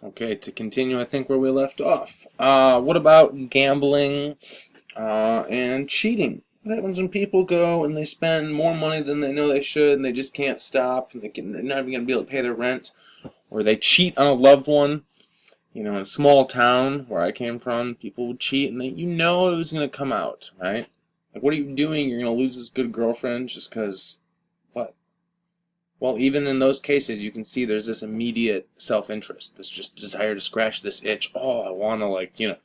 Okay, to continue, I think where we left off. What about gambling and cheating? What happens when people go and they spend more money than they know they should, and they just can't stop, and they're not even going to be able to pay their rent, or they cheat on a loved one? You know, in a small town where I came from, people would cheat, and you know it was going to come out, right? Like, what are you doing? You're going to lose this good girlfriend just because, what? Well, even in those cases, you can see there's this immediate self-interest, this just desire to scratch this itch. Oh, I want to,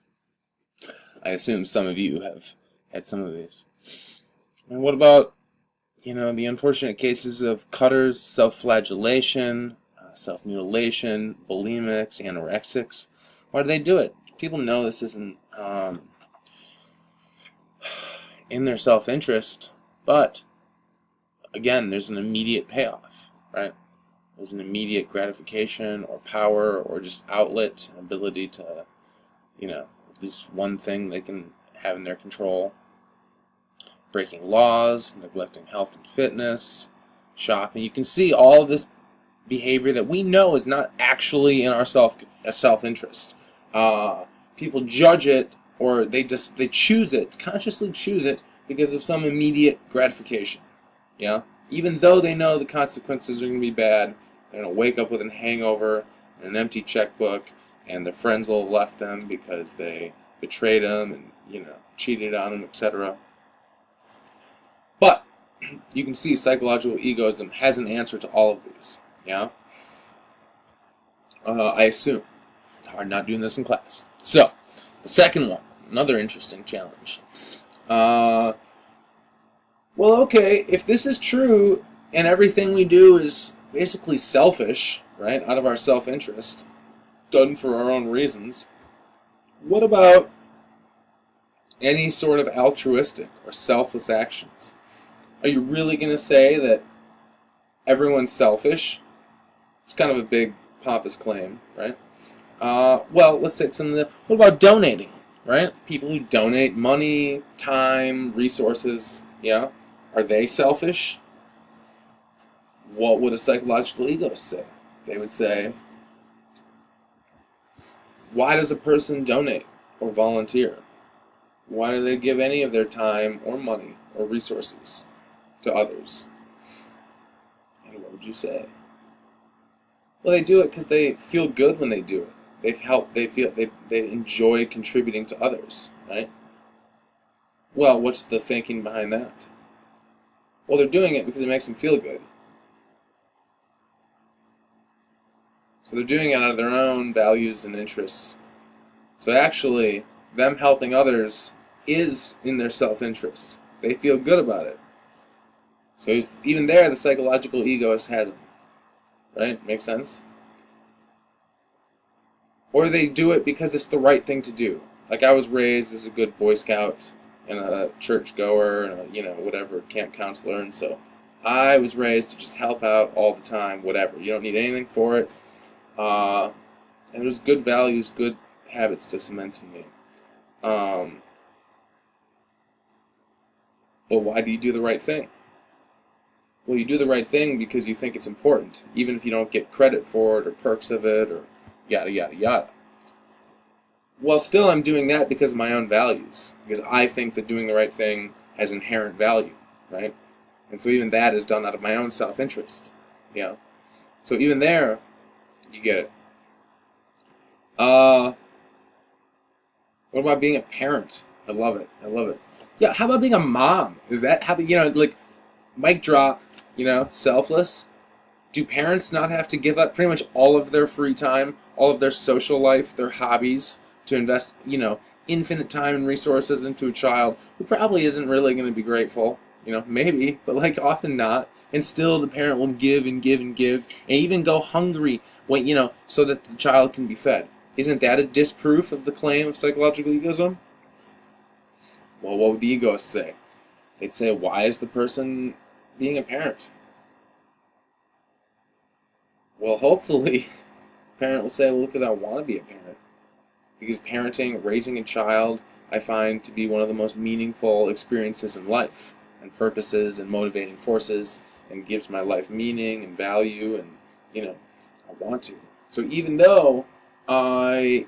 I assume some of you have had some of these. And what about, the unfortunate cases of cutters, self-flagellation, self-mutilation, bulimics, anorexics? Why do they do it? People know this isn't in their self-interest, but again, there's an immediate payoff, right? There's an immediate gratification or power or just outlet, ability to, at least one thing they can have in their control. Breaking laws, neglecting health and fitness, shopping. You can see all of this behavior that we know is not actually in our self-interest. People judge it, or they choose it, consciously choose it because of some immediate gratification. Yeah, even though they know the consequences are going to be bad, they're going to wake up with a hangover and an empty checkbook, and their friends will have left them because they betrayed them and cheated on them, etc. But you can see psychological egoism has an answer to all of these. Yeah, I assume. It's hard not doing this in class. So, the second one, another interesting challenge. Well, okay, if this is true and everything we do is basically selfish, right, out of our self-interest, done for our own reasons, what about any sort of altruistic or selfless actions? Are you really going to say that everyone's selfish? It's kind of a big, pompous claim, right? Well, let's take some of the... What about donating, right? People who donate money, time, resources, yeah? Are they selfish? What would a psychological egoist say? They would say, why does a person donate or volunteer? Why do they give any of their time or money or resources to others? And what would you say? Well, they do it because they feel good when they do it. They enjoy contributing to others, right? Well, what's the thinking behind that? Well, they're doing it because it makes them feel good. So they're doing it out of their own values and interests. So actually, them helping others is in their self-interest. They feel good about it. So even there, the psychological egoist has them. Right? Makes sense? Or they do it because it's the right thing to do. Like, I was raised as a good Boy Scout and a church goer and whatever, camp counselor, and so I was raised to just help out all the time, whatever. You don't need anything for it. And it was good values, good habits to cement in me. But why do you do the right thing? Well, you do the right thing because you think it's important, even if you don't get credit for it or perks of it or yada, yada, yada. Well, still I'm doing that because of my own values, because I think that doing the right thing has inherent value, right? And so even that is done out of my own self-interest, So even there, you get it. What about being a parent? I love it. Yeah, how about being a mom? Is that, mic drop, selfless? Do parents not have to give up pretty much all of their free time, all of their social life, their hobbies, to invest, infinite time and resources into a child who probably isn't really going to be grateful? Maybe, but often not. And still the parent will give and give and give, and even go hungry when, so that the child can be fed. Isn't that a disproof of the claim of psychological egoism? Well, what would the egoists say? They'd say, why is the person being a parent? Well, hopefully, the parent will say, well, because I want to be a parent. Because parenting, raising a child, I find to be one of the most meaningful experiences in life, and purposes and motivating forces, and gives my life meaning and value, and, I want to. So even though Generally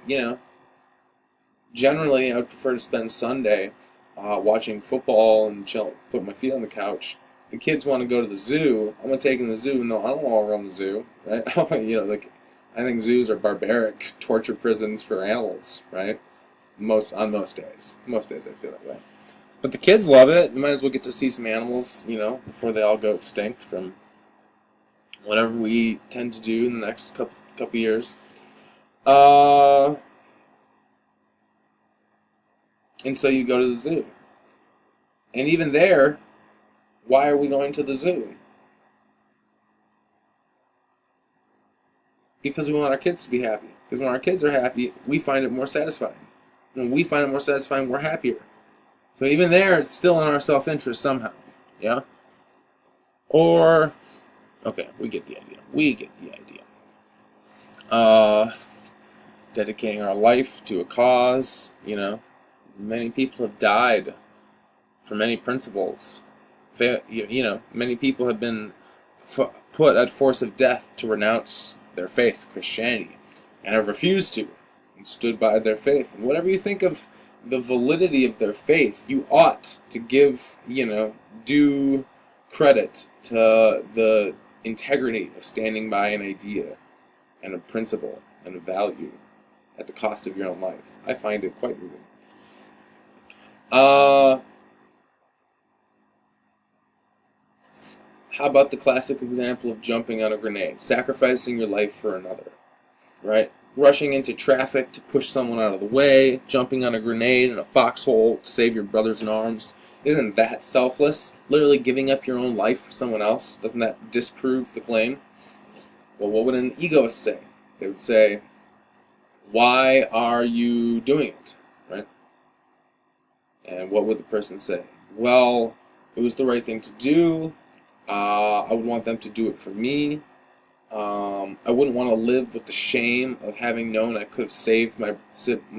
I would prefer to spend Sunday watching football and chill, put my feet on the couch. The kids want to go to the zoo. I'm gonna take them to the zoo. No, I don't want to run the zoo, right? I think zoos are barbaric torture prisons for animals, right? Most days. Most days I feel that way. But the kids love it. You might as well get to see some animals, before they all go extinct from whatever we tend to do in the next couple years. And so you go to the zoo. And even there, why are we going to the zoo? Because we want our kids to be happy. Because when our kids are happy, we find it more satisfying. When we find it more satisfying, we're happier. So even there, it's still in our self-interest somehow. Yeah? Or, okay, we get the idea. Dedicating our life to a cause, Many people have died for many principles. Many people have been put at force of death to renounce their faith, Christianity, and have refused to, and stood by their faith. And whatever you think of the validity of their faith, you ought to give, due credit to the integrity of standing by an idea and a principle and a value at the cost of your own life. I find it quite moving. How about the classic example of jumping on a grenade, sacrificing your life for another, right? Rushing into traffic to push someone out of the way, jumping on a grenade in a foxhole to save your brothers in arms. Isn't that selfless? Literally giving up your own life for someone else? Doesn't that disprove the claim? Well, what would an egoist say? They would say, why are you doing it, right? And what would the person say? Well, it was the right thing to do. I would want them to do it for me. I wouldn't want to live with the shame of having known I could have saved my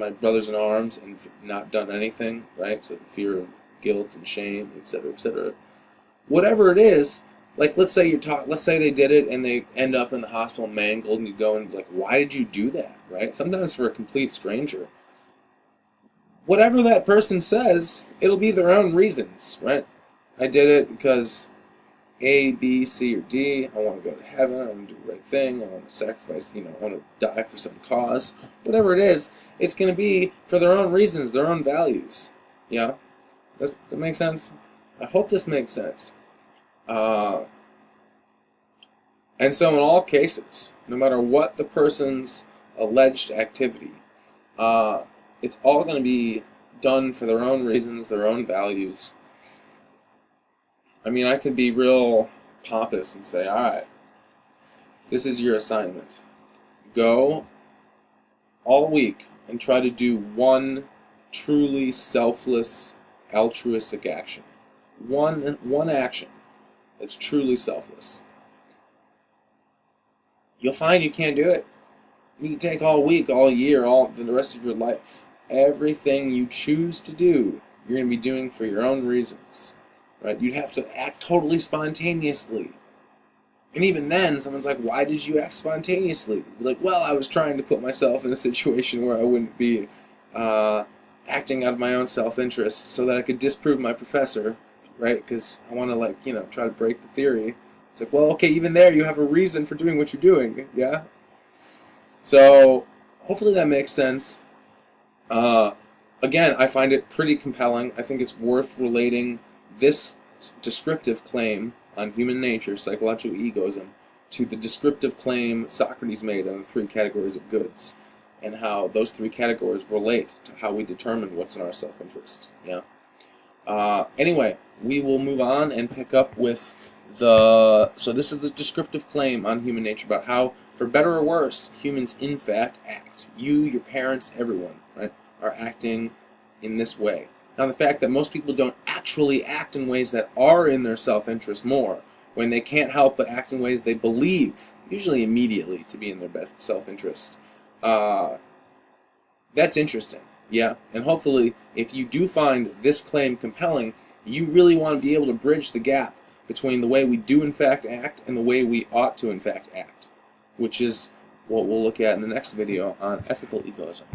brothers in arms and not done anything, right? So the fear of guilt and shame, etc., etc. Whatever it is, like let's say they did it and they end up in the hospital mangled, and you go and be like, why did you do that, right? Sometimes for a complete stranger. Whatever that person says, it'll be their own reasons, right? I did it because A, B, C, or D. I want to go to heaven. I want to do the right thing. I want to sacrifice, I want to die for some cause. Whatever it is, it's going to be for their own reasons, their own values. Yeah? Does that make sense? I hope this makes sense. And so in all cases, no matter what the person's alleged activity, it's all going to be done for their own reasons, their own values. I mean, I could be real pompous and say, all right, this is your assignment. Go all week and try to do one truly selfless, altruistic action. One action that's truly selfless. You'll find you can't do it. You can take all week, all year, the rest of your life. Everything you choose to do, you're going to be doing for your own reasons. Right? You'd have to act totally spontaneously. And even then, someone's like, why did you act spontaneously? You'd be like, well, I was trying to put myself in a situation where I wouldn't be acting out of my own self-interest so that I could disprove my professor, right? Because I want to, try to break the theory. It's like, well, okay, even there you have a reason for doing what you're doing, yeah? So, hopefully that makes sense. Again, I find it pretty compelling. I think it's worth relating this descriptive claim on human nature, psychological egoism, to the descriptive claim Socrates made on the three categories of goods, and how those three categories relate to how we determine what's in our self-interest. Yeah. Anyway, we will move on and pick up with so this is the descriptive claim on human nature about how, for better or worse, humans in fact act. You, your parents, everyone, right, are acting in this way. Now, the fact that most people don't actually act in ways that are in their self-interest more, when they can't help but act in ways they believe, usually immediately, to be in their best self-interest, that's interesting, yeah? And hopefully, if you do find this claim compelling, you really want to be able to bridge the gap between the way we do in fact act and the way we ought to in fact act, which is what we'll look at in the next video on ethical egoism.